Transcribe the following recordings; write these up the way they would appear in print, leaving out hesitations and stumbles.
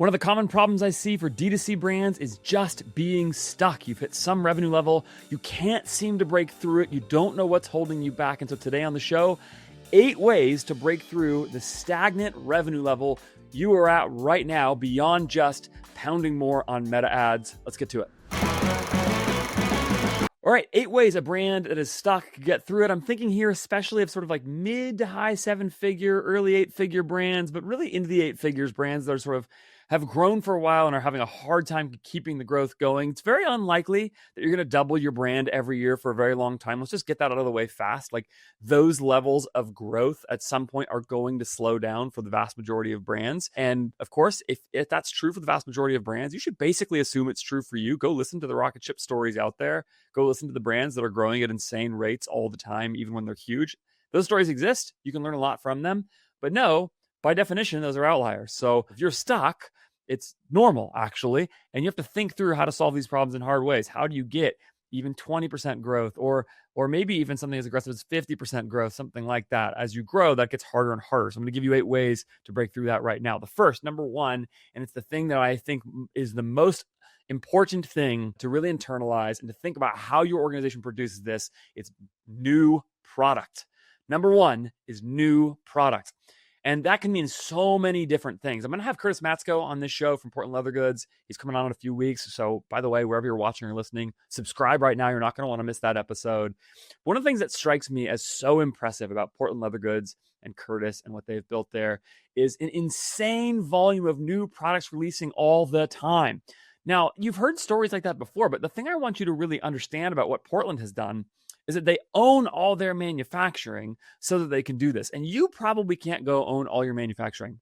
One of the common problems I see for D2C brands is just being stuck. You've hit some revenue level, you can't seem to break through it, you don't know what's holding you back. And so today on the show, 8 ways to break through the stagnant revenue level you are at right now beyond just pounding more on meta ads. Let's get to it. All right, 8 ways a brand that is stuck could get through it. I'm thinking here especially of sort of like mid to high 7-figure, early 8-figure brands, but really into the 8 figures brands that are sort of have grown for a while and are having a hard time keeping the growth going. It's very unlikely that you're going to double your brand every year for a very long time. Let's just get that out of the way fast. Like those levels of growth at some point are going to slow down for the vast majority of brands. And of course, if that's true for the vast majority of brands, you should basically assume it's true for you. Go listen to the rocket ship stories out there. Go listen to the brands that are growing at insane rates all the time, even when they're huge. Those stories exist. You can learn a lot from them. But no, by definition, those are outliers. So if you're stuck, it's normal, actually. And you have to think through how to solve these problems in hard ways. How do you get even 20% growth or maybe even something as aggressive as 50% growth, something like that? As you grow, that gets harder and harder. So I'm going to give you 8 ways to break through that right now. The first, number 1, and it's the thing that I think is the most important thing to really internalize and to think about how your organization produces this, it's new product. Number 1 is new product. And that can mean so many different things. I'm going to have Curtis Matsko on this show from Portland Leather Goods. He's coming on in a few weeks. So by the way, wherever you're watching or listening, subscribe right now. You're not going to want to miss that episode. One of the things that strikes me as so impressive about Portland Leather Goods and Curtis and what they've built there is an insane volume of new products releasing all the time. Now, you've heard stories like that before, but the thing I want you to really understand about what Portland has done is that they own all their manufacturing so that they can do this. And you probably can't go own all your manufacturing.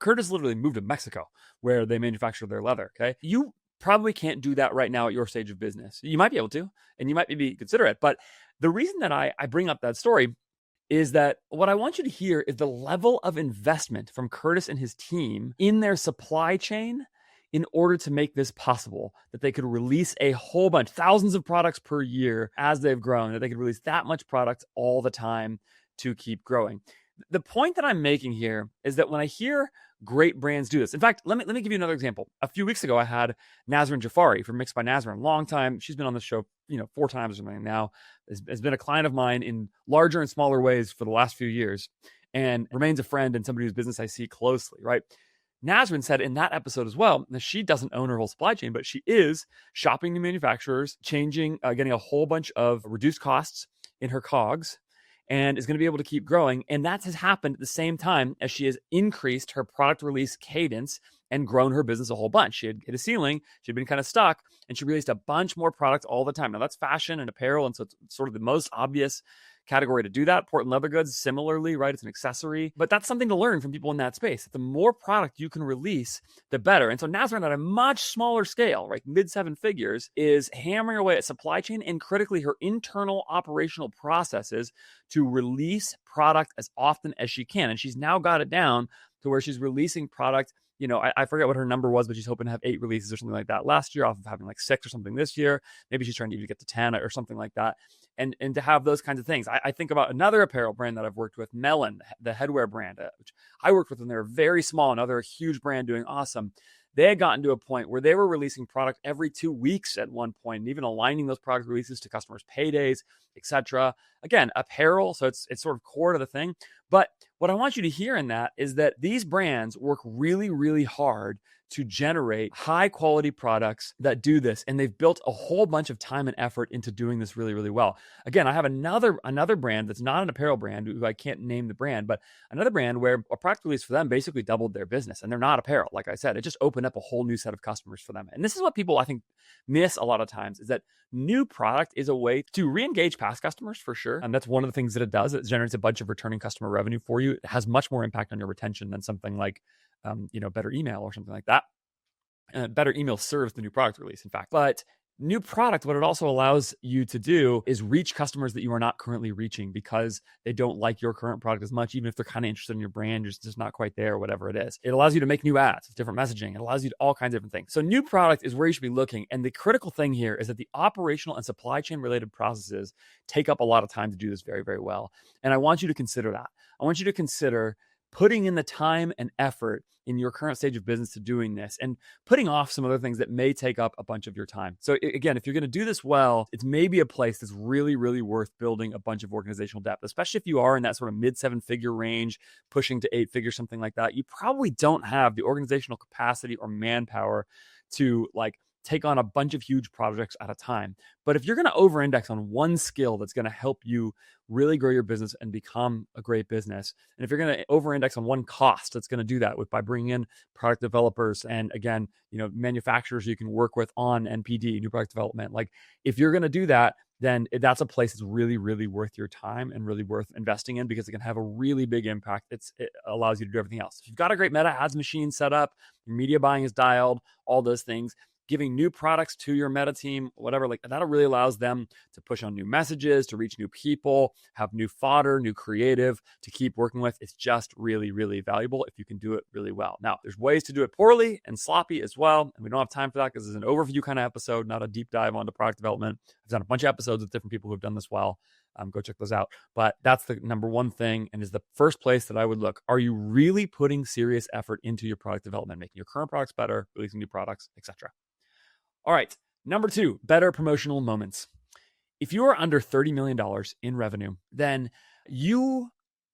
Curtis literally moved to Mexico where they manufacture their leather, okay? You probably can't do that right now at your stage of business. You might be able to, and you might maybe consider it. But the reason that I bring up that story is that what I want you to hear is the level of investment from Curtis and his team in their supply chain in order to make this possible, that they could release a whole bunch, thousands of products per year as they've grown, that they could release that much product all the time to keep growing. The point that I'm making here is that when I hear great brands do this, in fact, let me give you another example. A few weeks ago, I had Nazrin Jafari from Mixed by Nazrin, long time. She's been on the show, 4 times or something now, has been a client of mine in larger and smaller ways for the last few years and remains a friend and somebody whose business I see closely, right? Nazrin said in that episode as well that she doesn't own her whole supply chain, but she is shopping new manufacturers, getting a whole bunch of reduced costs in her COGS, and is going to be able to keep growing. And that has happened at the same time as she has increased her product release cadence and grown her business a whole bunch. She had hit a ceiling, she'd been kind of stuck, and she released a bunch more products all the time. Now that's fashion and apparel, and so it's sort of the most obvious category to do that. Portland Leather Goods, similarly, right? It's an accessory, but that's something to learn from people in that space. The more product you can release, the better. And so Nazrin at a much smaller scale, right? Mid 7 figures, is hammering away at supply chain and critically her internal operational processes to release product as often as she can. And she's now got it down to where she's releasing product. I forget what her number was, but she's hoping to have 8 releases or something like that last year off of having like 6 or something this year. Maybe she's trying to even get to 10 or something like that. And to have those kinds of things. I think about another apparel brand that I've worked with, Melon, the headwear brand, which I worked with when they were very small. Now they're a huge brand doing awesome. They had gotten to a point where they were releasing product every 2 weeks at one point, and even aligning those product releases to customers' paydays, etc. Again, apparel, so it's sort of core to the thing. But what I want you to hear in that is that these brands work really, really hard to generate high quality products that do this. And they've built a whole bunch of time and effort into doing this really, really well. Again, I have another brand that's not an apparel brand, who I can't name the brand, but another brand where a product release for them basically doubled their business. And they're not apparel. Like I said, it just opened up a whole new set of customers for them. And this is what people, I think, miss a lot of times, is that new product is a way to re-engage past customers for sure. And that's one of the things that it does. It generates a bunch of returning customer revenue for you. It has much more impact on your retention than something like, better email or something like that. Better email serves the new product release, in fact. But new product, what it also allows you to do is reach customers that you are not currently reaching because they don't like your current product as much, even if they're kind of interested in your brand, you're just not quite there, or whatever it is. It allows you to make new ads, different messaging. It allows you to all kinds of different things. So new product is where you should be looking. And the critical thing here is that the operational and supply chain related processes take up a lot of time to do this very, very well. And I want you to consider that. I want you to consider putting in the time and effort in your current stage of business to doing this and putting off some other things that may take up a bunch of your time. So again, if you're going to do this well, it's maybe a place that's really, really worth building a bunch of organizational depth, especially if you are in that sort of mid 7-figure range, pushing to 8 figures, something like that. You probably don't have the organizational capacity or manpower to like take on a bunch of huge projects at a time. But if you're going to over-index on one skill that's going to help you really grow your business and become a great business, and if you're going to over-index on one cost that's going to do that by bringing in product developers and again, manufacturers you can work with on NPD, new product development. Like if you're going to do that, then that's a place that's really, really worth your time and really worth investing in because it can have a really big impact. It allows you to do everything else. If you've got a great meta ads machine set up, your media buying is dialed, all those things, giving new products to your meta team, whatever, like that really allows them to push on new messages, to reach new people, have new fodder, new creative to keep working with. It's just really, really valuable if you can do it really well. Now, there's ways to do it poorly and sloppy as well. And we don't have time for that because this is an overview kind of episode, not a deep dive onto product development. I've done a bunch of episodes with different people who have done this well. Go check those out. But that's the number one thing and is the first place that I would look. Are you really putting serious effort into your product development, making your current products better, releasing new products, etc.? All right, number 2, better promotional moments. If you are under $30 million in revenue, then you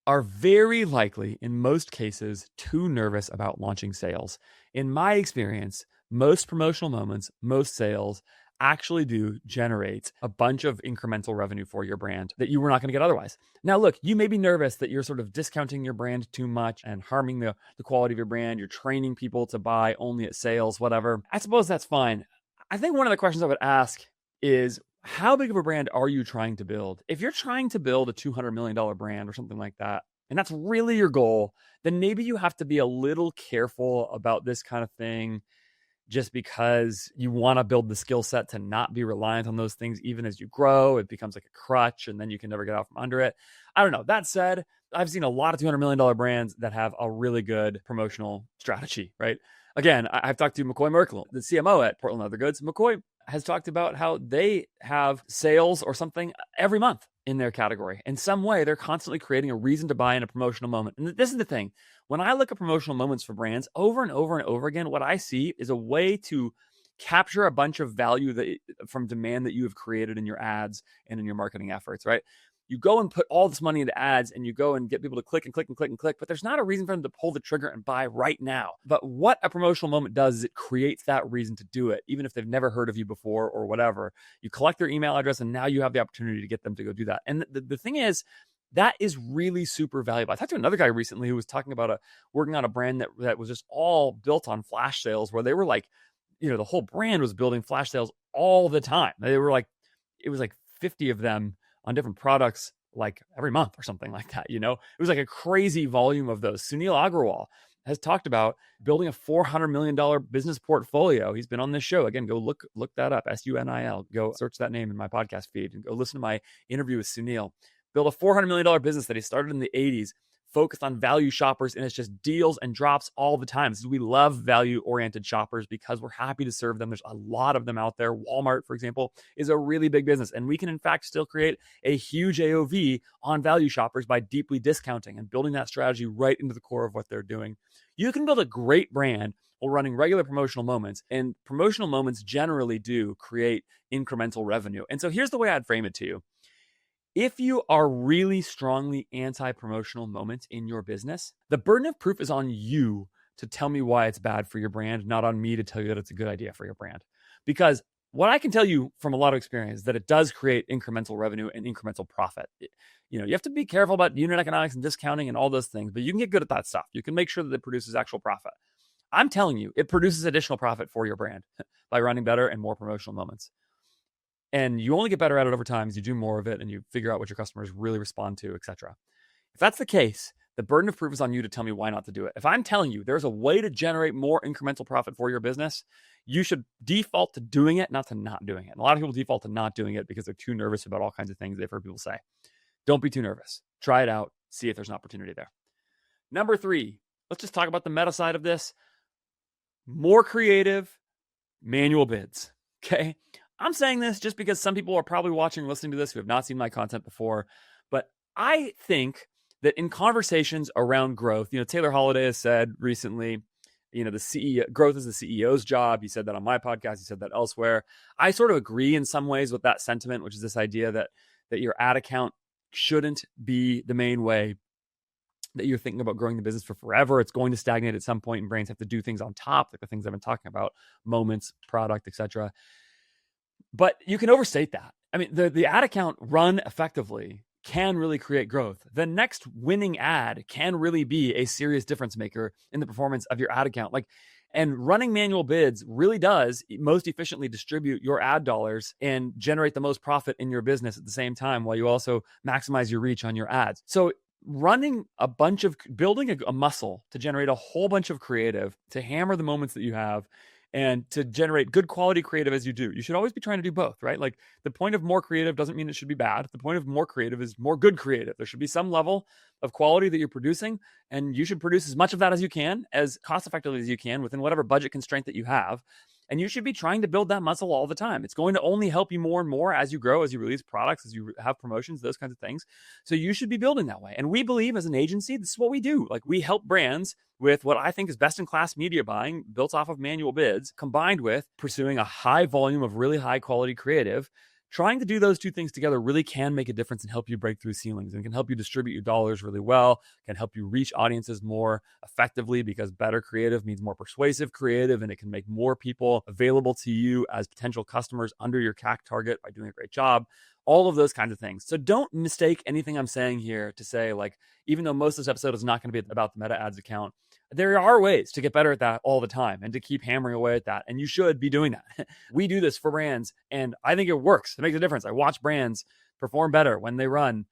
are very likely, in most cases, too nervous about launching sales. In my experience, most promotional moments, most sales actually do generate a bunch of incremental revenue for your brand that you were not going to get otherwise. Now, look, you may be nervous that you're sort of discounting your brand too much and harming the quality of your brand. You're training people to buy only at sales, whatever. I suppose that's fine. I think one of the questions I would ask is, how big of a brand are you trying to build? If you're trying to build a $200 million brand or something like that, and that's really your goal, then maybe you have to be a little careful about this kind of thing just because you want to build the skill set to not be reliant on those things. Even as you grow, it becomes like a crutch and then you can never get out from under it. I don't know. That said, I've seen a lot of $200 million brands that have a really good promotional strategy, right? Again, I've talked to McCoy Merkel, the CMO at Portland Leather Goods. McCoy has talked about how they have sales or something every month in their category. In some way, they're constantly creating a reason to buy in a promotional moment. And this is the thing. When I look at promotional moments for brands over and over and over again, what I see is a way to capture a bunch of value from demand that you have created in your ads and in your marketing efforts, right? You go and put all this money into ads and you go and get people to click and click and click and click, but there's not a reason for them to pull the trigger and buy right now. But what a promotional moment does is it creates that reason to do it, even if they've never heard of you before or whatever. You collect their email address and now you have the opportunity to get them to go do that. And the thing is, that is really super valuable. I talked to another guy recently who was talking about working on a brand that was just all built on flash sales, where they were like, the whole brand was building flash sales all the time. They were like, it was like 50 of them on different products like every month or something like that. It was like a crazy volume of those. Sunil Agrawal has talked about building a $400 million business portfolio. He's been on this show. Again, go look that up, Sunil. Go search that name in my podcast feed and go listen to my interview with Sunil. Build a $400 million business that he started in the 80s, focused on value shoppers, and it's just deals and drops all the time. We love value-oriented shoppers because we're happy to serve them. There's a lot of them out there. Walmart, for example, is a really big business, and we can, in fact, still create a huge AOV on value shoppers by deeply discounting and building that strategy right into the core of what they're doing. You can build a great brand while running regular promotional moments, and promotional moments generally do create incremental revenue. And so here's the way I'd frame it to you. If you are really strongly anti-promotional moments in your business, the burden of proof is on you to tell me why it's bad for your brand, not on me to tell you that it's a good idea for your brand. Because what I can tell you from a lot of experience is that it does create incremental revenue and incremental profit. You have to be careful about unit economics and discounting and all those things, but you can get good at that stuff. You can make sure that it produces actual profit. I'm telling you, it produces additional profit for your brand by running better and more promotional moments. And you only get better at it over time as you do more of it and you figure out what your customers really respond to, etc. If that's the case, the burden of proof is on you to tell me why not to do it. If I'm telling you there's a way to generate more incremental profit for your business, you should default to doing it, not to not doing it. And a lot of people default to not doing it because they're too nervous about all kinds of things they've heard people say. Don't be too nervous. Try it out. See if there's an opportunity there. Number 3, let's just talk about the meta side of this. More creative manual bids. Okay. I'm saying this just because some people are probably watching and listening to this who have not seen my content before, but I think that in conversations around growth, Taylor Holiday has said recently, the CEO growth is the CEO's job. He said that on my podcast. He said that elsewhere. I sort of agree in some ways with that sentiment, which is this idea that your ad account shouldn't be the main way that you're thinking about growing the business for forever. It's going to stagnate at some point, and brands have to do things on top, like the things I've been talking about, moments, product, etc. But you can overstate that. I mean, the ad account run effectively can really create growth. The next winning ad can really be a serious difference maker in the performance of your ad account. And running manual bids really does most efficiently distribute your ad dollars and generate the most profit in your business at the same time, while you also maximize your reach on your ads. So building a muscle to generate a whole bunch of creative, to hammer the moments that you have, and to generate good quality creative as you do. You should always be trying to do both, right? Like, the point of more creative doesn't mean it should be bad. The point of more creative is more good creative. There should be some level of quality that you're producing, and you should produce as much of that as you can, as cost effectively as you can, within whatever budget constraint that you have. And you should be trying to build that muscle all the time. It's going to only help you more and more as you grow, as you release products, as you have promotions, those kinds of things. So you should be building that way. And we believe as an agency, this is what we do. Like, we help brands with what I think is best-in-class media buying built off of manual bids, combined with pursuing a high volume of really high-quality creative. Trying to do those two things together really can make a difference and help you break through ceilings, and can help you distribute your dollars really well, can help you reach audiences more effectively, because better creative means more persuasive creative, and it can make more people available to you as potential customers under your CAC target by doing a great job. All of those kinds of things. So don't mistake anything I'm saying here to say, like, even though most of this episode is not going to be about the Meta Ads account, there are ways to get better at that all the time and to keep hammering away at that. And you should be doing that. We do this for brands, and I think it works. It makes a difference. I watch brands perform better when they run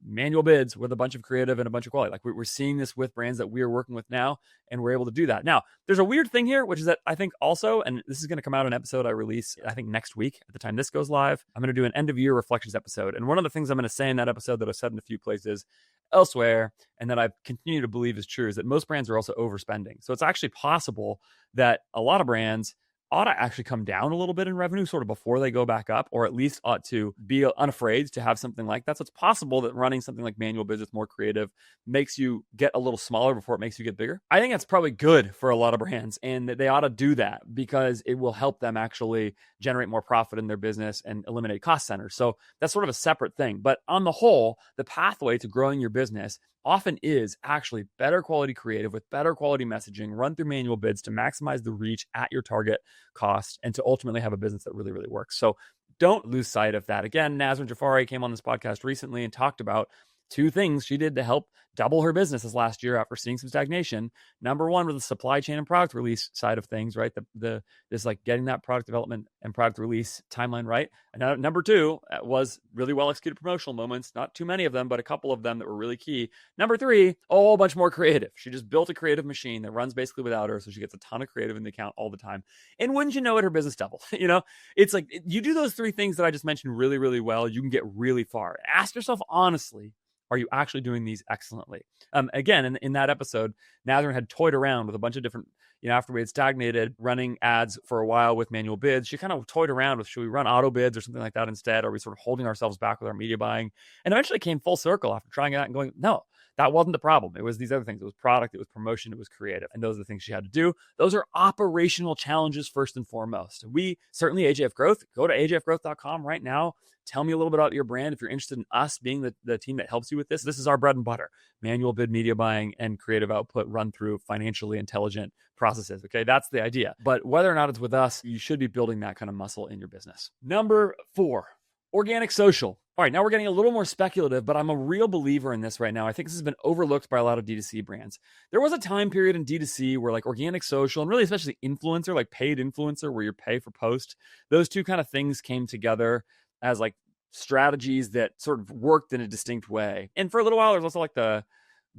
manual bids with a bunch of creative and a bunch of quality. Like, we're seeing this with brands that we are working with now, and we're able to do that. Now, there's a weird thing here, which is that I think also, and this is going to come out in an episode I release, I think next week at the time this goes live, I'm going to do an end of year reflections episode. And one of the things I'm going to say in that episode that I've said in a few places elsewhere, and that I continue to believe is true, is that most brands are also overspending. So it's actually possible that a lot of brands ought to actually come down a little bit in revenue sort of before they go back up, or at least ought to be unafraid to have something like that. So it's possible that running something like manual bids with more creative makes you get a little smaller before it makes you get bigger. I think that's probably good for a lot of brands, and that they ought to do that because it will help them actually generate more profit in their business and eliminate cost centers. So that's sort of a separate thing. But on the whole, the pathway to growing your business often is actually better quality creative with better quality messaging, run through manual bids to maximize the reach at your target cost, and to ultimately have a business that really, really works. So don't lose sight of that. Again, Nazrin Jafari came on this podcast recently and talked about two things she did to help double her business this last year after seeing some stagnation. Number one was the supply chain and product release side of things, right? This like getting that product development and product release timeline right. And number two was really well executed promotional moments. Not too many of them, but a couple of them that were really key. Number three, a whole bunch more creative. She just built a creative machine that runs basically without her, so she gets a ton of creative in the account all the time. And wouldn't you know it, her business doubled. It's like, you do those three things that I just mentioned really, really well, you can get really far. Ask yourself honestly, are you actually doing these excellently? Again, in that episode, Nazrin had toyed around with a bunch of different, after we had stagnated running ads for a while with manual bids, she kind of toyed around with, should we run auto bids or something like that instead? Are we sort of holding ourselves back with our media buying? And eventually came full circle after trying it out and going, no, that wasn't the problem. It was these other things. It was product, it was promotion, it was creative. And those are the things she had to do. Those are operational challenges first and foremost. We certainly, AJF Growth, go to ajfgrowth.com right now. Tell me a little bit about your brand. If you're interested in us being the team that helps you with this is our bread and butter. Manual bid media buying and creative output run through financially intelligent processes. Okay, that's the idea. But whether or not it's with us, you should be building that kind of muscle in your business. Number 4, organic social. All right, now we're getting a little more speculative, but I'm a real believer in this right now. I think this has been overlooked by a lot of D2C brands. There was a time period in D2C where like organic social, and really especially influencer, like paid influencer, where you pay for post, those two kind of things came together as like strategies that sort of worked in a distinct way. And for a little while, there's also like the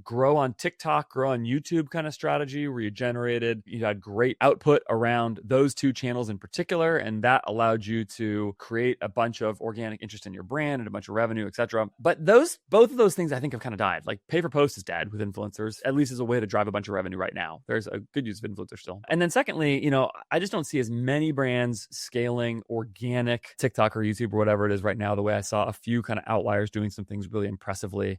grow on TikTok, grow on YouTube kind of strategy where you had great output around those two channels in particular. And that allowed you to create a bunch of organic interest in your brand and a bunch of revenue, etc. But both of those things I think have kind of died. Like pay for post is dead with influencers, at least as a way to drive a bunch of revenue right now. There's a good use of influencers still. And then secondly, I just don't see as many brands scaling organic TikTok or YouTube or whatever it is right now, the way I saw a few kind of outliers doing some things really impressively.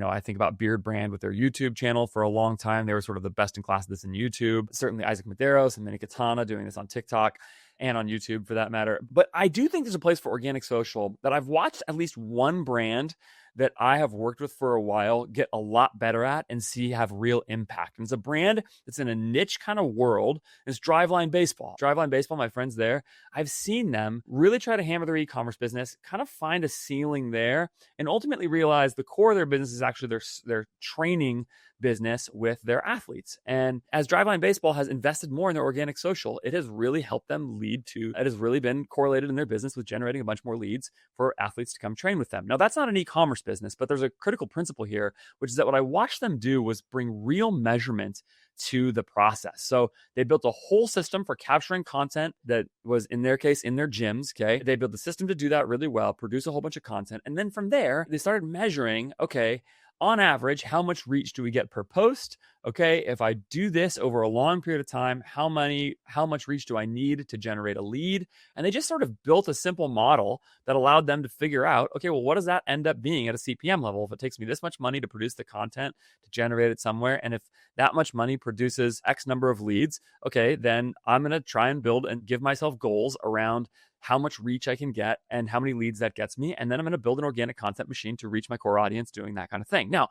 I think about Beard Brand with their YouTube channel for a long time. They were sort of the best in class at this in YouTube. Certainly Isaac Medeiros and Minnie Katana doing this on TikTok and on YouTube for that matter. But I do think there's a place for organic social that I've watched at least one brand that I have worked with for a while get a lot better at and see have real impact. And it's a brand that's in a niche kind of world. It's Driveline Baseball. Driveline Baseball, my friends there, I've seen them really try to hammer their e-commerce business, kind of find a ceiling there, and ultimately realize the core of their business is actually their training business with their athletes. And as Driveline Baseball has invested more in their organic social, it has really helped them it has really been correlated in their business with generating a bunch more leads for athletes to come train with them. Now, that's not an e-commerce business, but there's a critical principle here, which is that what I watched them do was bring real measurement to the process. So they built a whole system for capturing content that was, in their case, in their gyms. Okay. They built the system to do that really well, produce a whole bunch of content. And then from there, they started measuring, okay, on average, how much reach do we get per post? Okay, if I do this over a long period of time, how much reach do I need to generate a lead? And they just sort of built a simple model that allowed them to figure out, okay, well, what does that end up being at a CPM level? If it takes me this much money to produce the content, to generate it somewhere, and if that much money produces X number of leads, okay, then I'm going to try and build and give myself goals around how much reach I can get and how many leads that gets me. And then I'm going to build an organic content machine to reach my core audience doing that kind of thing. Now,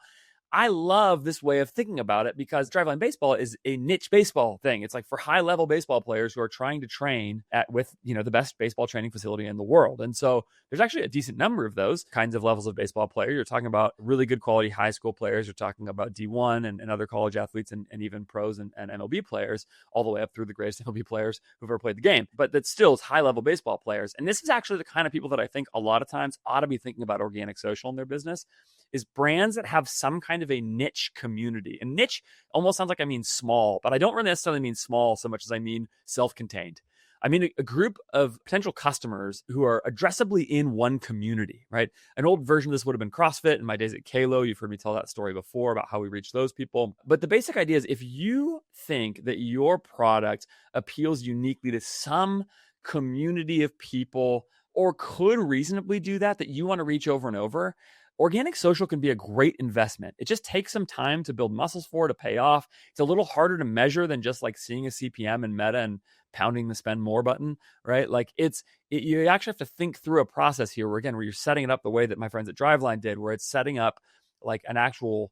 I love this way of thinking about it because Driveline Baseball is a niche baseball thing. It's like for high level baseball players who are trying to train with the best baseball training facility in the world. And so there's actually a decent number of those kinds of levels of baseball player. You're talking about really good quality high school players. You're talking about D1 and other college athletes and even pros and MLB players, all the way up through the greatest MLB players who've ever played the game. But that still is high level baseball players. And this is actually the kind of people that I think a lot of times ought to be thinking about organic social in their business, is brands that have some kind of a niche community. And niche almost sounds like I mean small, but I don't really necessarily mean small so much as I mean self-contained. I mean a group of potential customers who are addressably in one community, right? An old version of this would have been CrossFit in my days at Kalo. You've heard me tell that story before about how we reach those people. But the basic idea is if you think that your product appeals uniquely to some community of people or could reasonably do that you want to reach over and over, organic social can be a great investment. It just takes some time to build muscles for, to pay off. It's a little harder to measure than just like seeing a CPM in Meta and pounding the spend more button, right? Like you actually have to think through a process here where you're setting it up the way that my friends at Driveline did, where it's setting up like an actual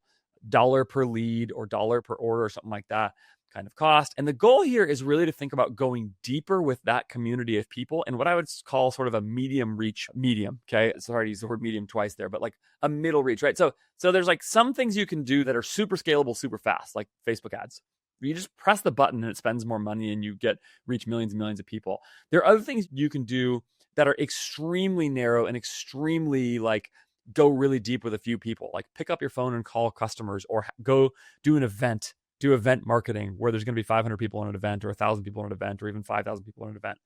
dollar per lead or dollar per order or something like that kind of cost. And the goal here is really to think about going deeper with that community of people and what I would call sort of a medium reach medium. Okay. Sorry to use the word medium twice there, but like a middle reach, right? So there's like some things you can do that are super scalable, super fast, like Facebook ads. You just press the button and it spends more money and you reach millions and millions of people. There are other things you can do that are extremely narrow and extremely like go really deep with a few people, like pick up your phone and call customers or go do an event. Do event marketing where there's going to be 500 people in an event or 1,000 people in an event or even 5,000 people in an event.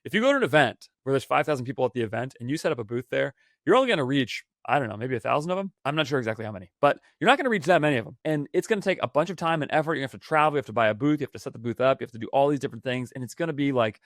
If you go to an event where there's 5,000 people at the event and you set up a booth there, you're only going to reach, I don't know, maybe 1,000 of them. I'm not sure exactly how many, but you're not going to reach that many of them. And it's going to take a bunch of time and effort. You have to travel, you have to buy a booth, you have to set the booth up, you have to do all these different things. And it's going to be like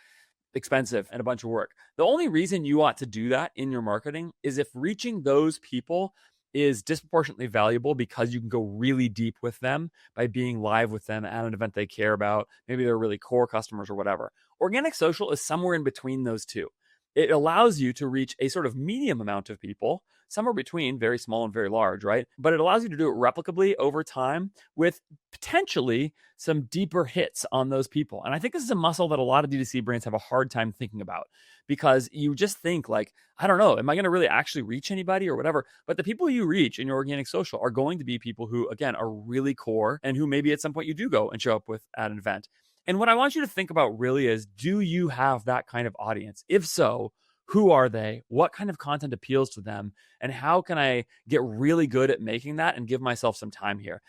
expensive and a bunch of work. The only reason you ought to do that in your marketing is if reaching those people is disproportionately valuable because you can go really deep with them by being live with them at an event they care about. Maybe they're really core customers or whatever. Organic social is somewhere in between those two. It allows you to reach a sort of medium amount of people, somewhere between very small and very large, right? But it allows you to do it replicably over time with potentially some deeper hits on those people. And I think this is a muscle that a lot of DTC brands have a hard time thinking about because you just think like, I don't know, am I going to really actually reach anybody or whatever? But the people you reach in your organic social are going to be people who, again, are really core and who maybe at some point you do go and show up with at an event. And what I want you to think about really is, do you have that kind of audience? If so, who are they? What kind of content appeals to them? And how can I get really good at making that and give myself some time here?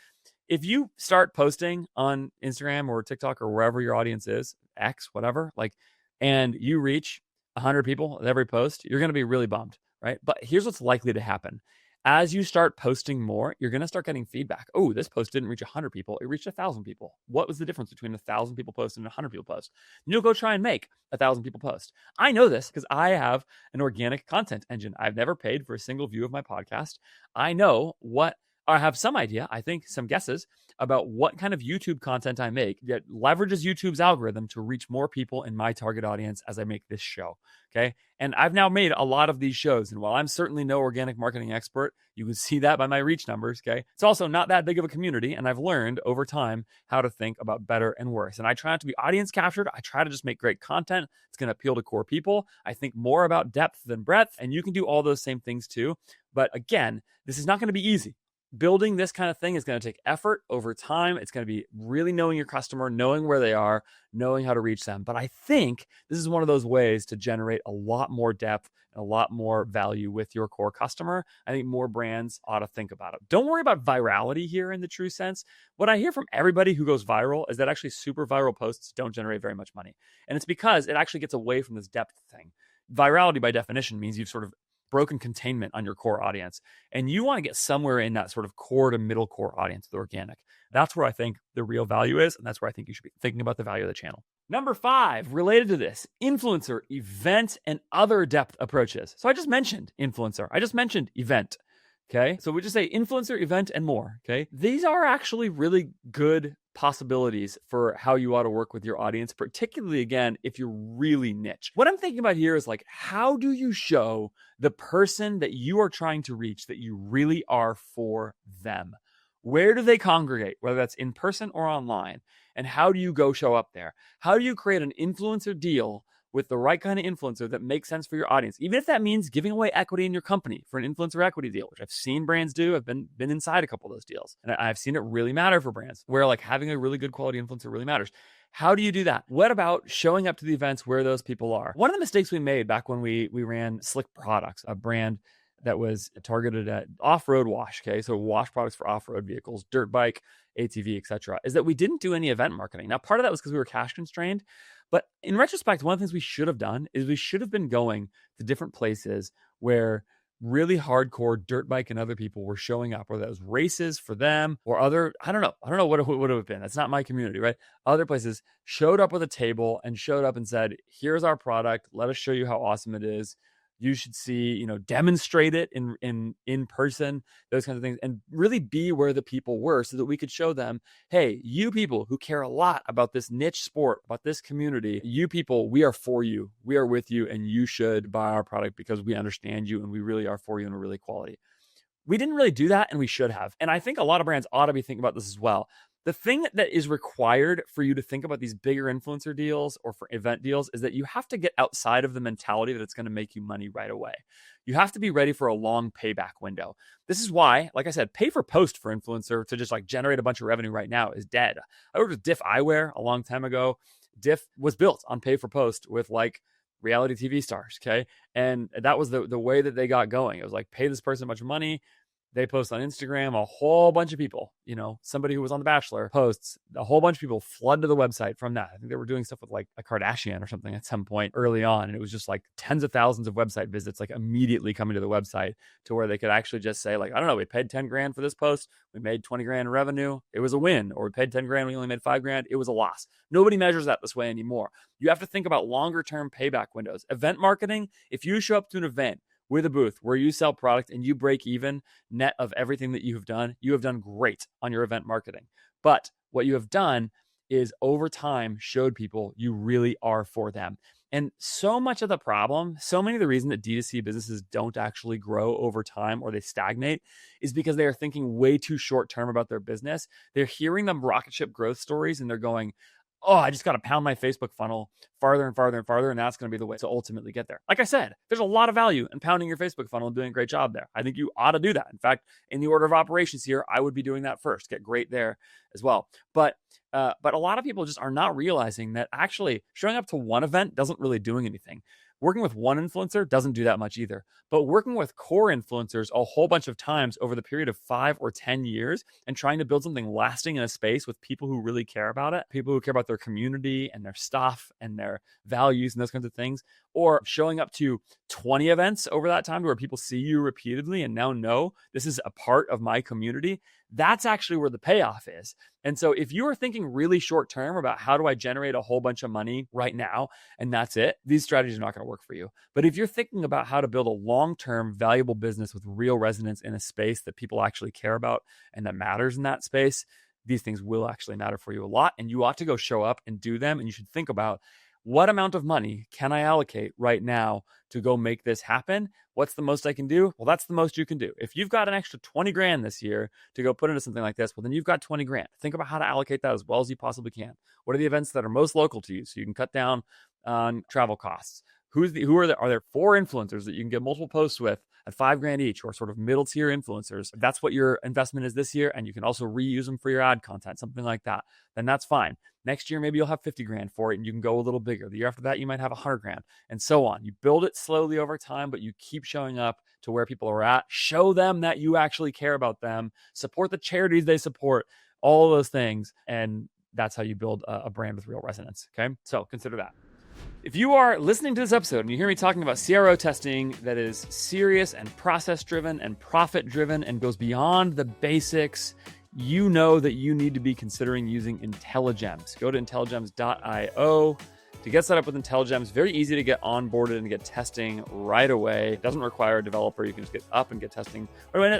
If you start posting on Instagram or TikTok or wherever your audience is, X, whatever, and you reach 100 people with every post, you're going to be really bummed, right? But here's what's likely to happen. As you start posting more, you're going to start getting feedback. Oh, this post didn't reach 100 people. It reached 1,000 people. What was the difference between 1,000 people post and 100 people post? And you'll go try and make 1,000 people post. I know this because I have an organic content engine. I've never paid for a single view of my podcast. I know what I have some idea, I think some guesses about what kind of YouTube content I make that leverages YouTube's algorithm to reach more people in my target audience as I make this show. Okay. And I've now made a lot of these shows. And while I'm certainly no organic marketing expert, you can see that by my reach numbers. Okay. It's also not that big of a community. And I've learned over time how to think about better and worse. And I try not to be audience captured. I try to just make great content. It's going to appeal to core people. I think more about depth than breadth. And you can do all those same things too. But again, this is not going to be easy. Building this kind of thing is going to take effort over time. It's going to be really knowing your customer, knowing where they are, knowing how to reach them. But I think this is one of those ways to generate a lot more depth and a lot more value with your core customer. I think more brands ought to think about it. Don't worry about virality here in the true sense. What I hear from everybody who goes viral is that actually super viral posts don't generate very much money. And it's because it actually gets away from this depth thing. Virality by definition means you've sort of broken containment on your core audience. And you want to get somewhere in that sort of core to middle core audience with organic. That's where I think the real value is. And that's where I think you should be thinking about the value of the channel. Number 5, related to this, influencer, event, and other depth approaches. So I just mentioned influencer. I just mentioned event. Okay. So we just say influencer, event, and more. Okay. These are actually really good possibilities for how you ought to work with your audience, particularly again, if you're really niche. What I'm thinking about here is like, how do you show the person that you are trying to reach that you really are for them? Where do they congregate, whether that's in person or online? And how do you go show up there? How do you create an influencer deal with the right kind of influencer that makes sense for your audience? Even if that means giving away equity in your company for an influencer equity deal, which I've seen brands do. I've been inside a couple of those deals. And I've seen it really matter for brands where like having a really good quality influencer really matters. How do you do that? What about showing up to the events where those people are? One of the mistakes we made back when we ran Slick Products, a brand that was targeted at off-road wash, okay? So wash products for off-road vehicles, dirt bike, ATV, etc., is that we didn't do any event marketing. Now, part of that was because we were cash constrained. But in retrospect, one of the things we should have done is we should have been going to different places where really hardcore dirt bike and other people were showing up, whether that was races for them or other, I don't know what it would have been. That's not my community, right? Other places showed up with a table and showed up and said, here's our product. Let us show you how awesome it is. You should see, demonstrate it in person, those kinds of things, and really be where the people were so that we could show them, hey, you people who care a lot about this niche sport, about this community, you people, we are for you. We are with you, and you should buy our product because we understand you and we really are for you and we're really quality. We didn't really do that, and we should have. And I think a lot of brands ought to be thinking about this as well. The thing that is required for you to think about these bigger influencer deals or for event deals is that you have to get outside of the mentality that it's going to make you money right away. You have to be ready for a long payback window. This is why, like I said, pay for post for influencer to just like generate a bunch of revenue right now is dead. I worked with Diff Eyewear a long time ago. Diff was built on pay for post with like reality TV stars, okay? And that was the way that they got going. It was like, pay this person a bunch of money. They post on Instagram, a whole bunch of people, somebody who was on The Bachelor posts, a whole bunch of people flood to the website from that. I think they were doing stuff with like a Kardashian or something at some point early on. And it was just like tens of thousands of website visits, like immediately coming to the website to where they could actually just say like, I don't know, we paid 10 grand for this post. We made 20 grand in revenue. It was a win. Or we paid 10 grand. We only made 5 grand. It was a loss. Nobody measures that this way anymore. You have to think about longer term payback windows. Event marketing, if you show up to an event with a booth where you sell product and you break even net of everything that you have done great on your event marketing. But what you have done is over time showed people you really are for them. And so much of the problem, so many of the reason that D2C businesses don't actually grow over time or they stagnate is because they are thinking way too short term about their business. They're hearing them rocket ship growth stories and they're going, oh, I just got to pound my Facebook funnel farther and farther and farther, and that's going to be the way to ultimately get there. Like I said, there's a lot of value in pounding your Facebook funnel and doing a great job there. I think you ought to do that. In fact, in the order of operations here, I would be doing that first. Get great there as well. But a lot of people just are not realizing that actually showing up to one event doesn't really doing anything. Working with one influencer doesn't do that much either. But working with core influencers a whole bunch of times over the period of 5 or 10 years and trying to build something lasting in a space with people who really care about it, people who care about their community and their stuff and their values and those kinds of things, or showing up to 20 events over that time to where people see you repeatedly and now know this is a part of my community, that's actually where the payoff is. And so if you are thinking really short term about how do I generate a whole bunch of money right now, and that's it, these strategies are not going to work for you. But if you're thinking about how to build a long-term valuable business with real resonance in a space that people actually care about and that matters in that space, these things will actually matter for you a lot. And you ought to go show up and do them. And you should think about, what amount of money can I allocate right now to go make this happen? What's the most I can do? Well, that's the most you can do. If you've got an extra 20 grand this year to go put into something like this, well, then you've got 20 grand. Think about how to allocate that as well as you possibly can. What are the events that are most local to you so you can cut down on travel costs? Are there 4 influencers that you can get multiple posts with at $5 grand each, or sort of middle tier influencers? If that's what your investment is this year, and you can also reuse them for your ad content, something like that, then that's fine. Next year, maybe you'll have 50 grand for it and you can go a little bigger. The year after that, you might have 100 grand and so on. You build it slowly over time, but you keep showing up to where people are at. Show them that you actually care about them. Support the charities they support, all those things. And that's how you build a brand with real resonance. Okay. So consider that. If you are listening to this episode and you hear me talking about CRO testing that is serious and process-driven and profit-driven and goes beyond the basics, you know that you need to be considering using INTELLIGEMS. Go to INTELLIGEMS.io to get set up with INTELLIGEMS. Very easy to get onboarded and get testing right away. It doesn't require a developer. You can just get up and get testing.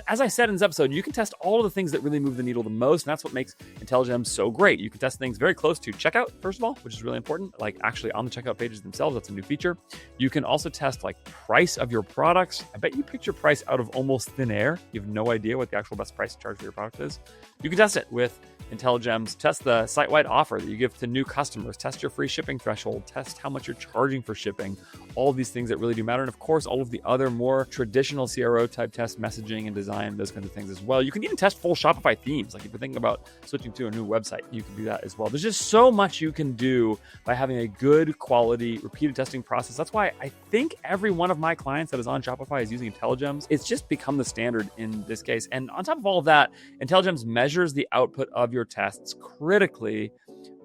As I said in this episode, you can test all of the things that really move the needle the most, and that's what makes INTELLIGEMS so great. You can test things very close to checkout, first of all, which is really important, like actually on the checkout pages themselves. That's a new feature. You can also test like price of your products. I bet you picked your price out of almost thin air. You have no idea what the actual best price to charge for your product is. You can test it with INTELLIGEMS. Test the site-wide offer that you give to new customers. Test your free shipping threshold. Test how much you're charging for shipping. All of these things that really do matter. And of course, all of the other more traditional CRO type test messaging and design, those kinds of things as well. You can even test full Shopify themes. Like if you're thinking about switching to a new website, you can do that as well. There's just so much you can do by having a good quality repeated testing process. That's why I think every one of my clients that is on Shopify is using INTELLIGEMS. It's just become the standard in this case. And on top of all of that, INTELLIGEMS measures the output of your tests critically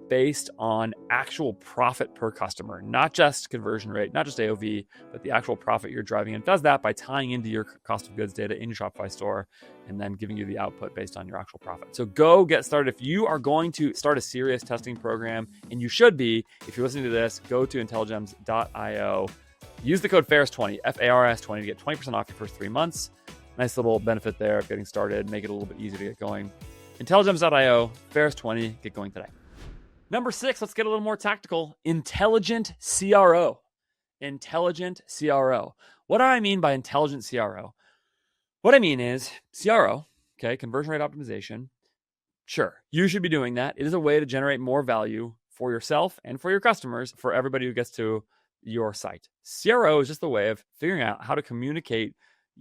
based on actual profit per customer, not just conversion rate, not just AOV, but the actual profit you're driving. And it does that by tying into your cost of goods data in your Shopify store and then giving you the output based on your actual profit. So go get started. If you are going to start a serious testing program, and you should be, if you're listening to this, go to intelligems.io. Use the code FARS20, FARS20 to get 20% off your first 3 months. Nice little benefit there of getting started, make it a little bit easier to get going. INTELLIGEMS.io, FARS20, get going today. Number 6, let's get a little more tactical. Intelligent CRO. Intelligent CRO. What do I mean by intelligent CRO? What I mean is CRO, okay, conversion rate optimization. Sure, you should be doing that. It is a way to generate more value for yourself and for your customers, for everybody who gets to your site. CRO is just a way of figuring out how to communicate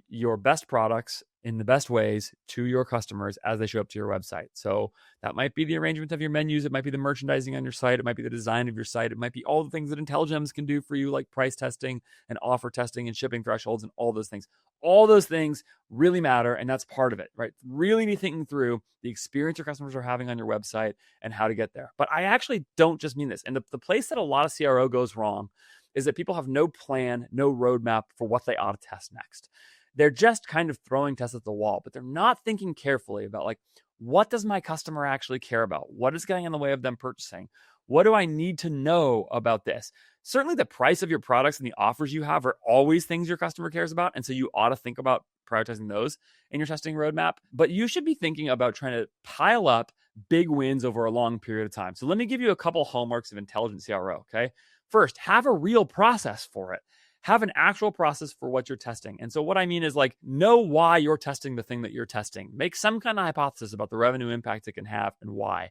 your best products in the best ways to your customers as they show up to your website. So that might be the arrangement of your menus. It might be the merchandising on your site. It might be the design of your site. It might be all the things that INTELLIGEMS can do for you, like price testing and offer testing and shipping thresholds and all those things. All those things really matter, and that's part of it, right? Really be thinking through the experience your customers are having on your website and how to get there. But I actually don't just mean this. And the place that a lot of CRO goes wrong is that people have no plan, no roadmap for what they ought to test next. They're just kind of throwing tests at the wall, but they're not thinking carefully about, like, what does my customer actually care about? What is getting in the way of them purchasing? What do I need to know about this? Certainly the price of your products and the offers you have are always things your customer cares about. And so you ought to think about prioritizing those in your testing roadmap. But you should be thinking about trying to pile up big wins over a long period of time. So let me give you a couple hallmarks of intelligent CRO, okay? First, have a real process for it. Have an actual process for what you're testing. And so what I mean is, like, know why you're testing the thing that you're testing. Make some kind of hypothesis about the revenue impact it can have and why.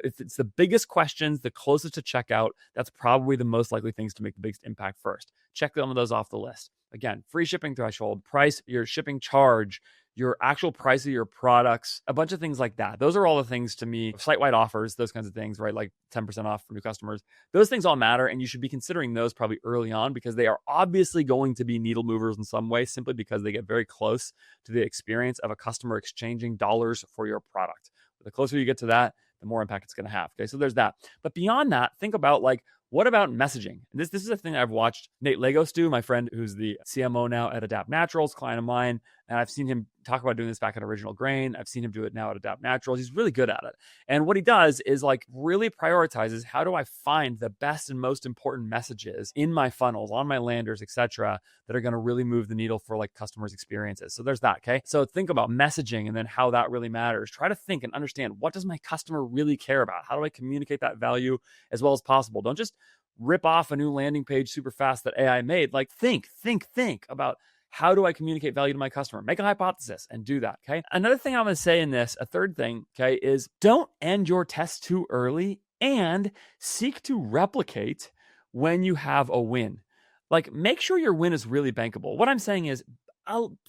If it's the biggest questions, the closest to checkout, that's probably the most likely things to make the biggest impact first. Check some of those off the list. Again, free shipping threshold, price, your shipping charge, your actual price of your products, a bunch of things like that. Those are all the things to me, site-wide offers, those kinds of things, right? Like 10% off for new customers. Those things all matter, and you should be considering those probably early on, because they are obviously going to be needle movers in some way, simply because they get very close to the experience of a customer exchanging dollars for your product. The closer you get to that, the more impact it's going to have. Okay, so there's that. But beyond that, think about, like, What about messaging? This is a thing I've watched Nate Lagos do, my friend who's the CMO now at Adapt Naturals, client of mine. And I've seen him talk about doing this back at Original Grain. I've seen him do it now at Adapt Naturals. He's really good at it. And what he does is like really prioritizes, how do I find the best and most important messages in my funnels, on my landers, etc., that are going to really move the needle for like customers' experiences. So there's that, okay? So think about messaging and then how that really matters. Try to think and understand, what does my customer really care about? How do I communicate that value as well as possible? Don't just rip off a new landing page super fast that AI made. Like think about, how do I communicate value to my customer? Make a hypothesis and do that, okay? Another thing I'm going to say in this, a third thing, okay, is don't end your test too early and seek to replicate when you have a win. Like, make sure your win is really bankable. What I'm saying is,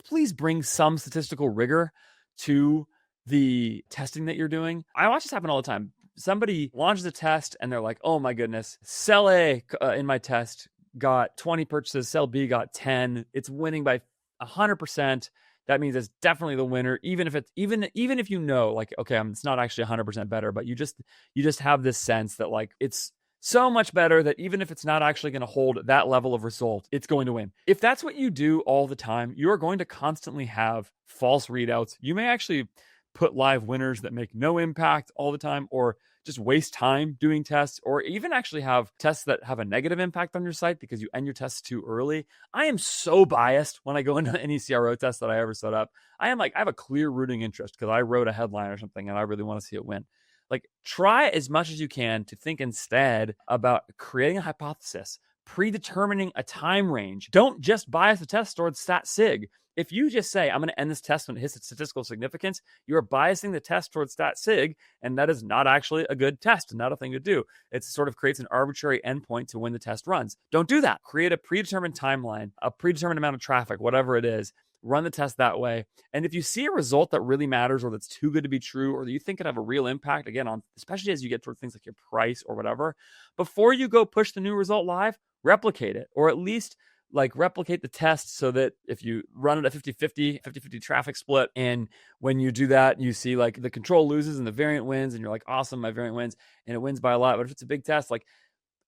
please bring some statistical rigor to the testing that you're doing. I watch this happen all the time. Somebody launches a test and they're like, oh my goodness, cell A in my test got 20 purchases, cell B got 10. It's winning by 100%. That means it's definitely the winner, even if you know, like, okay, it's not actually 100% better, but you just have this sense that like it's so much better that even if it's not actually going to hold that level of result, it's going to win. If that's what you do all the time, you are going to constantly have false readouts. You may actually put live winners that make no impact all the time, or just waste time doing tests, or even actually have tests that have a negative impact on your site because you end your tests too early. I am so biased when I go into any CRO test that I ever set up. I have a clear rooting interest because I wrote a headline or something and I really want to see it win. Like, try as much as you can to think instead about creating a hypothesis, predetermining a time range. Don't just bias the test towards stat sig. If you just say, I'm going to end this test when it hits its statistical significance, you are biasing the test towards stat sig, and that is not actually a good test and not a thing to do. It sort of creates an arbitrary endpoint to when the test runs. Don't do that. Create a predetermined timeline, a predetermined amount of traffic, whatever it is. Run the test that way. And if you see a result that really matters, or that's too good to be true, or that you think could have a real impact, again, on especially as you get towards things like your price or whatever, before you go push the new result live, replicate it, or at least like replicate the test so that if you run it at 50-50 traffic split, and when you do that, you see like the control loses and the variant wins, and you're like, awesome, my variant wins, and it wins by a lot. But if it's a big test, like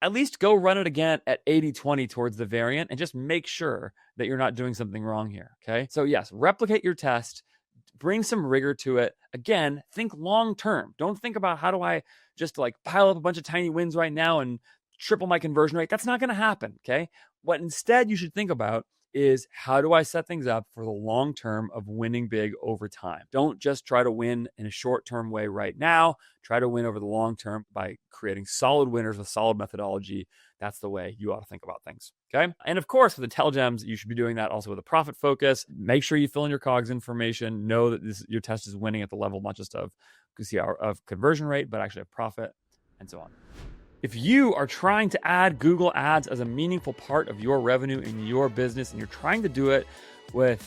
at least go run it again at 80-20 towards the variant and just make sure that you're not doing something wrong here, okay? So yes, replicate your test, bring some rigor to it. Again, think long-term. Don't think about how do I just like pile up a bunch of tiny wins right now and triple my conversion rate. That's not going to happen, okay? What instead you should think about is, how do I set things up for the long term of winning big over time? Don't just try to win in a short-term way right now. Try to win over the long term by creating solid winners with solid methodology. That's the way you ought to think about things, okay? And of course, with INTELLIGEMS, you should be doing that also with a profit focus. Make sure you fill in your COGS information. Know that your test is winning at the level not just of conversion rate, but actually of profit, and so on. If you are trying to add Google Ads as a meaningful part of your revenue in your business, and you're trying to do it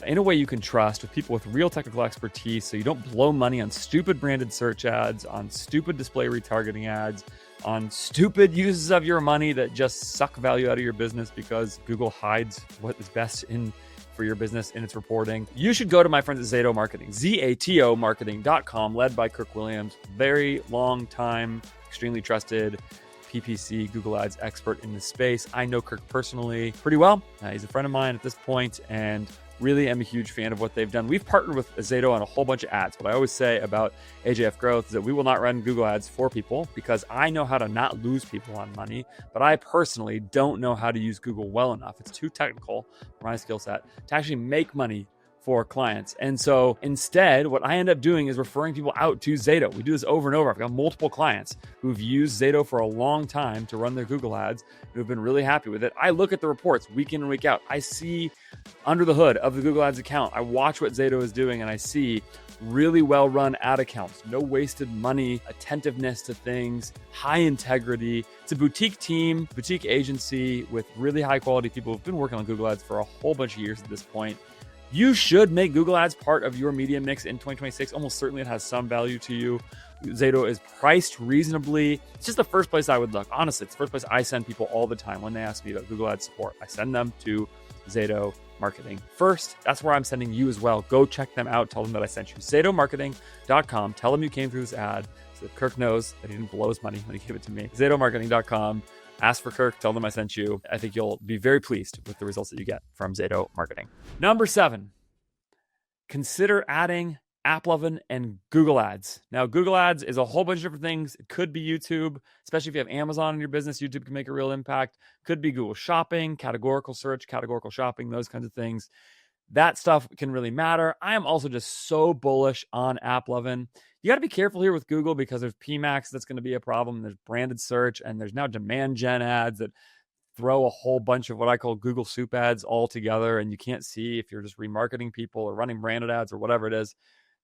in a way you can trust, with people with real technical expertise, so you don't blow money on stupid branded search ads, on stupid display retargeting ads, on stupid uses of your money that just suck value out of your business because Google hides what is best for your business in its reporting, you should go to my friends at ZATO Marketing, ZATO Marketing.com, led by Kirk Williams, very long time, extremely trusted PPC Google Ads expert in the space. I know Kirk personally pretty well. He's a friend of mine at this point, and really am a huge fan of what they've done. We've partnered with ZATO on a whole bunch of ads. What I always say about AJF Growth is that we will not run Google Ads for people, because I know how to not lose people on money, but I personally don't know how to use Google well enough. It's too technical for my skill set to actually make money for clients. And so instead, what I end up doing is referring people out to ZATO. We do this over and over. I've got multiple clients who've used ZATO for a long time to run their Google Ads, who've been really happy with it. I look at the reports week in and week out. I see under the hood of the Google Ads account. I watch what ZATO is doing, and I see really well-run ad accounts, no wasted money, attentiveness to things, high integrity. It's a boutique team, boutique agency with really high-quality people who've been working on Google Ads for a whole bunch of years at this point. You should make Google Ads part of your media mix in 2026. Almost certainly it has some value to you. ZATO is priced reasonably. It's just the first place I would look. Honestly, it's the first place I send people all the time when they ask me about Google Ads support. I send them to ZATO Marketing first. That's where I'm sending you as well. Go check them out. Tell them that I sent you. ZATOmarketing.com. Tell them you came through this ad so that Kirk knows that he didn't blow his money when he gave it to me. ZATOmarketing.com. Ask for Kirk, tell them I sent you. I think you'll be very pleased with the results that you get from ZATO marketing. Number 7, consider adding AppLovin and Google Ads. Now, Google Ads is a whole bunch of different things. It could be YouTube, especially if you have Amazon in your business. YouTube can make a real impact. Could be Google Shopping, categorical search, categorical shopping, those kinds of things. That stuff can really matter. I am also just so bullish on AppLovin. You got to be careful here with Google because there's PMAX that's going to be a problem. There's branded search, and there's now demand gen ads that throw a whole bunch of what I call Google soup ads all together, and you can't see if you're just remarketing people or running branded ads or whatever it is.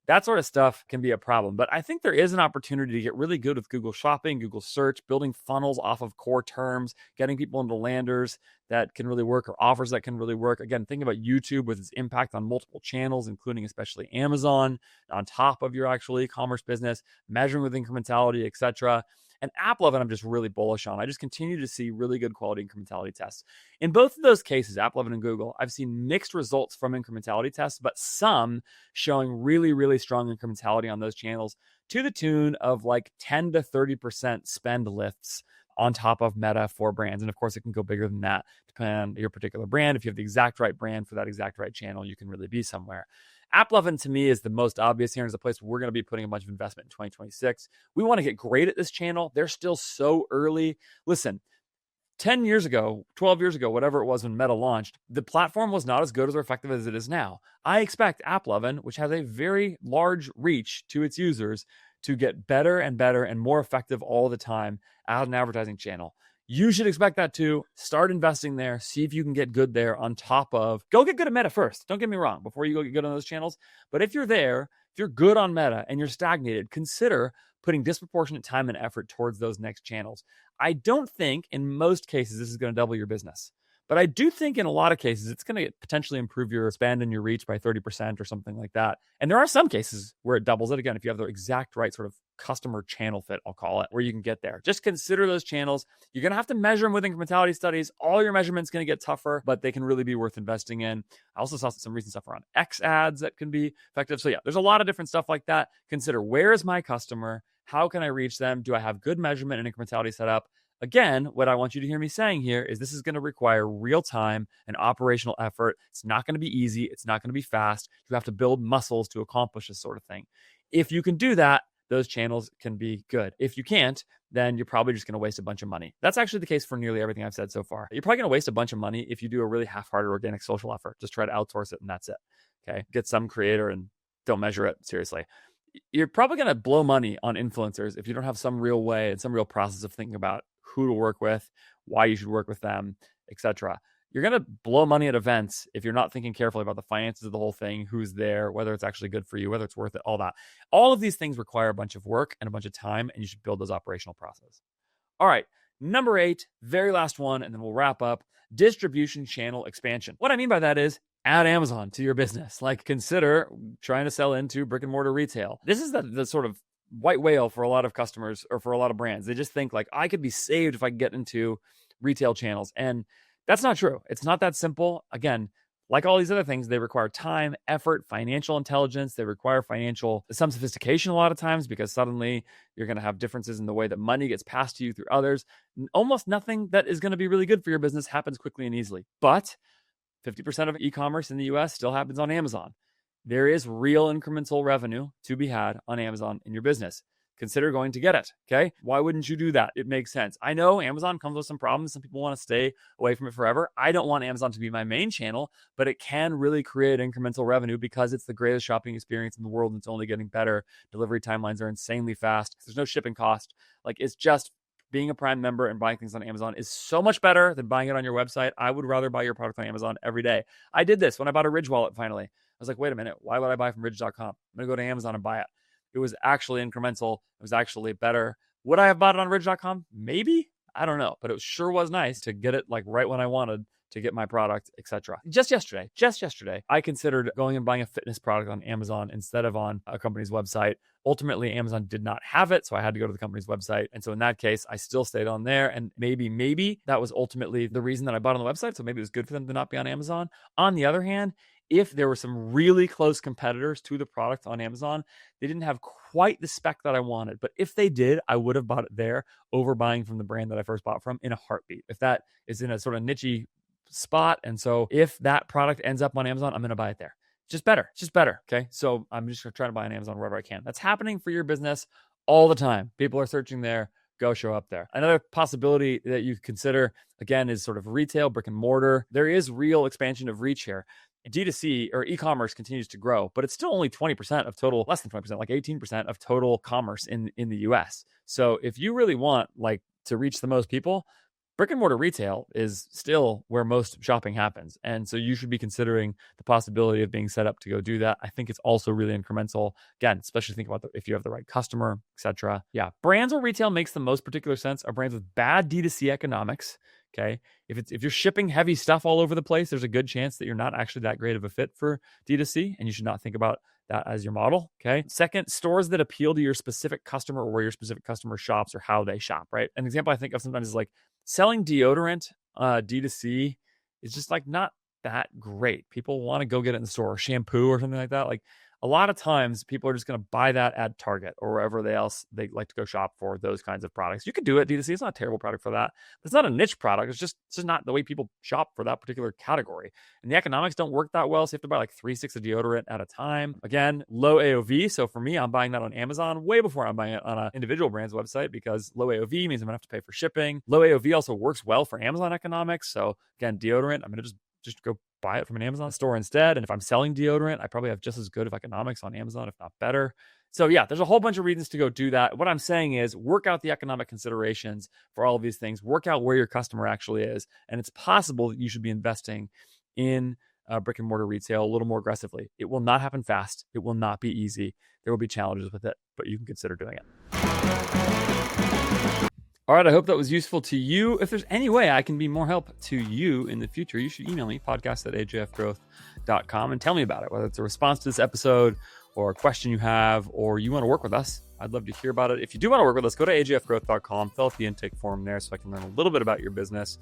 That sort of stuff can be a problem. But I think there is an opportunity to get really good with Google Shopping, Google Search, building funnels off of core terms, getting people into landers that can really work or offers that can really work. Again, thinking about YouTube with its impact on multiple channels, including especially Amazon, on top of your actual e-commerce business, measuring with incrementality, etc. And AppLovin, I'm just really bullish on. I just continue to see really good quality incrementality tests. In both of those cases, AppLovin and Google, I've seen mixed results from incrementality tests, but some showing really, really strong incrementality on those channels to the tune of like 10 to 30% spend lifts on top of Meta for brands. And of course, it can go bigger than that, depending on your particular brand. If you have the exact right brand for that exact right channel, you can really be somewhere. AppLovin to me is the most obvious here. Is a place where we're going to be putting a bunch of investment in 2026. We want to get great at this channel. They're still so early. Listen, 10 years ago, 12 years ago, whatever it was when Meta launched, the platform was not as good or effective as it is now. I expect AppLovin, which has a very large reach to its users, to get better and better and more effective all the time as an advertising channel. You should expect that too. Start investing there. See if you can get good there on top of, go get good at Meta first. Don't get me wrong, before you go get good on those channels. But if you're there, if you're good on Meta and you're stagnated, consider putting disproportionate time and effort towards those next channels. I don't think in most cases this is going to double your business. But I do think in a lot of cases, it's going to potentially improve your spend and your reach by 30% or something like that. And there are some cases where it doubles it. Again, if you have the exact right sort of customer channel fit, I'll call it, where you can get there. Just consider those channels. You're going to have to measure them with incrementality studies. All your measurements going to get tougher, but they can really be worth investing in. I also saw some recent stuff around X ads that can be effective. So yeah, there's a lot of different stuff like that. Consider, where is my customer? How can I reach them? Do I have good measurement and incrementality set up? Again, what I want you to hear me saying here is this is going to require real time and operational effort. It's not going to be easy. It's not going to be fast. You have to build muscles to accomplish this sort of thing. If you can do that, those channels can be good. If you can't, then you're probably just going to waste a bunch of money. That's actually the case for nearly everything I've said so far. You're probably going to waste a bunch of money if you do a really half-hearted organic social effort. Just try to outsource it and that's it. Okay. Get some creator and don't measure it seriously. You're probably going to blow money on influencers if you don't have some real way and some real process of thinking about who to work with, why you should work with them, etc. You're going to blow money at events if you're not thinking carefully about the finances of the whole thing, who's there, whether it's actually good for you, whether it's worth it, all that. All of these things require a bunch of work and a bunch of time, and you should build those operational processes. All right, number 8, very last one, and then we'll wrap up, distribution channel expansion. What I mean by that is add Amazon to your business. Like, consider trying to sell into brick and mortar retail. This is the sort of white whale for a lot of customers or for a lot of brands. They just think like, I could be saved if I get into retail channels. And that's not true. It's not that simple. Again, like all these other things, they require time, effort, financial intelligence. They require some sophistication a lot of times, because suddenly you're going to have differences in the way that money gets passed to you through others. Almost nothing that is going to be really good for your business happens quickly and easily. But 50% of e-commerce in the US still happens on Amazon. There is real incremental revenue to be had on Amazon in your business. Consider going to get it, okay? Why wouldn't you do that? It makes sense. I know Amazon comes with some problems. Some people want to stay away from it forever. I don't want Amazon to be my main channel, but it can really create incremental revenue because it's the greatest shopping experience in the world and it's only getting better. Delivery timelines are insanely fast. There's no shipping cost. Like, it's just being a Prime member and buying things on Amazon is so much better than buying it on your website. I would rather buy your product on Amazon every day. I did this when I bought a Ridge wallet finally. I was like, wait a minute, why would I buy from Ridge.com? I'm going to go to Amazon and buy it. It was actually incremental. It was actually better. Would I have bought it on Ridge.com? Maybe. I don't know. But it sure was nice to get it like right when I wanted to get my product, etc. Just yesterday, I considered going and buying a fitness product on Amazon instead of on a company's website. Ultimately, Amazon did not have it, so I had to go to the company's website. And so in that case, I still stayed on there. And maybe that was ultimately the reason that I bought on the website. So maybe it was good for them to not be on Amazon. On the other hand, if there were some really close competitors to the product on Amazon, they didn't have quite the spec that I wanted. But if they did, I would have bought it there over buying from the brand that I first bought from in a heartbeat. If that is in a sort of niche spot. And so if that product ends up on Amazon, I'm going to buy it there. It's just better. Okay. So I'm just going to try to buy on Amazon wherever I can. That's happening for your business all the time. People are searching there. Go show up there. Another possibility that you consider, again, is sort of retail, brick and mortar. There is real expansion of reach here. D2C or e-commerce continues to grow, but it's still only 20% of total, less than 20%, like 18% of total commerce in the US. So if you really want to reach the most people, brick and mortar retail is still where most shopping happens. And so you should be considering the possibility of being set up to go do that. I think it's also really incremental. Again, especially think about if you have the right customer, etc. Yeah. Brands where retail makes the most particular sense are brands with bad D2C economics. Okay. If you're shipping heavy stuff all over the place, there's a good chance that you're not actually that great of a fit for D2C, and you should not think about that as your model. Okay. Second, stores that appeal to your specific customer or where your specific customer shops or how they shop, right? An example I think of sometimes is selling deodorant, D2C is just not that great. People want to go get it in the store, or shampoo or something like that. A lot of times people are just going to buy that at Target or wherever they like to go shop for those kinds of products. You could do it D2C. It's not a terrible product for that. But it's not a niche product. It's just not the way people shop for that particular category. And the economics don't work that well. So you have to buy 3 sticks of deodorant at a time. Again, low AOV. So for me, I'm buying that on Amazon way before I'm buying it on an individual brand's website, because low AOV means I'm going to have to pay for shipping. Low AOV also works well for Amazon economics. So again, deodorant, I'm going to just go buy it from an Amazon store instead. And if I'm selling deodorant, I probably have just as good of economics on Amazon, if not better. So yeah, there's a whole bunch of reasons to go do that. What I'm saying is work out the economic considerations for all of these things, work out where your customer actually is. And it's possible that you should be investing in brick and mortar retail a little more aggressively. It will not happen fast. It will not be easy. There will be challenges with it, but you can consider doing it. All right, I hope that was useful to you. If there's any way I can be more help to you in the future, you should email me, podcast@ajfgrowth.com, and tell me about it, whether it's a response to this episode or a question you have, or you want to work with us. I'd love to hear about it. If you do want to work with us, go to ajfgrowth.com, fill out the intake form there so I can learn a little bit about your business.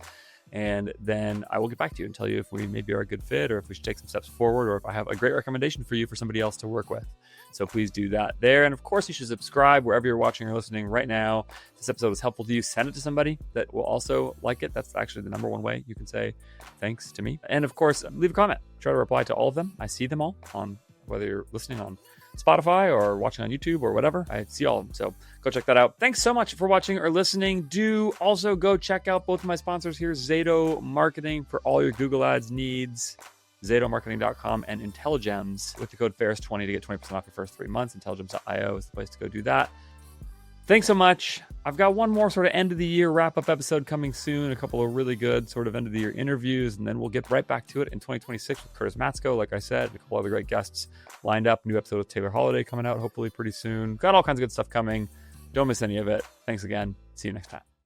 And then I will get back to you and tell you if we maybe are a good fit, or if we should take some steps forward, or if I have a great recommendation for you for somebody else to work with. So please do that there. And of course, you should subscribe wherever you're watching or listening right now. If this episode was helpful to you, send it to somebody that will also like it. That's actually the number one way you can say thanks to me. And of course, leave a comment. Try to reply to all of them. I see them all, on whether you're listening on Spotify or watching on YouTube or whatever. I see all of them. So go check that out. Thanks so much for watching or listening. Do also go check out both of my sponsors here, ZATO Marketing, for all your Google Ads needs, ZATOmarketing.com, and INTELLIGEMS with the code Ferris20 to get 20% off your first 3 months. INTELLIGEMS.io is the place to go do that. Thanks so much. I've got one more sort of end of the year wrap-up episode coming soon, a couple of really good sort of end of the year interviews, and then we'll get right back to it in 2026 with Curtis Matsko, like I said, a couple other great guests lined up. New episode with Taylor Holiday coming out hopefully pretty soon. Got all kinds of good stuff coming. Don't miss any of it. Thanks again. See you next time.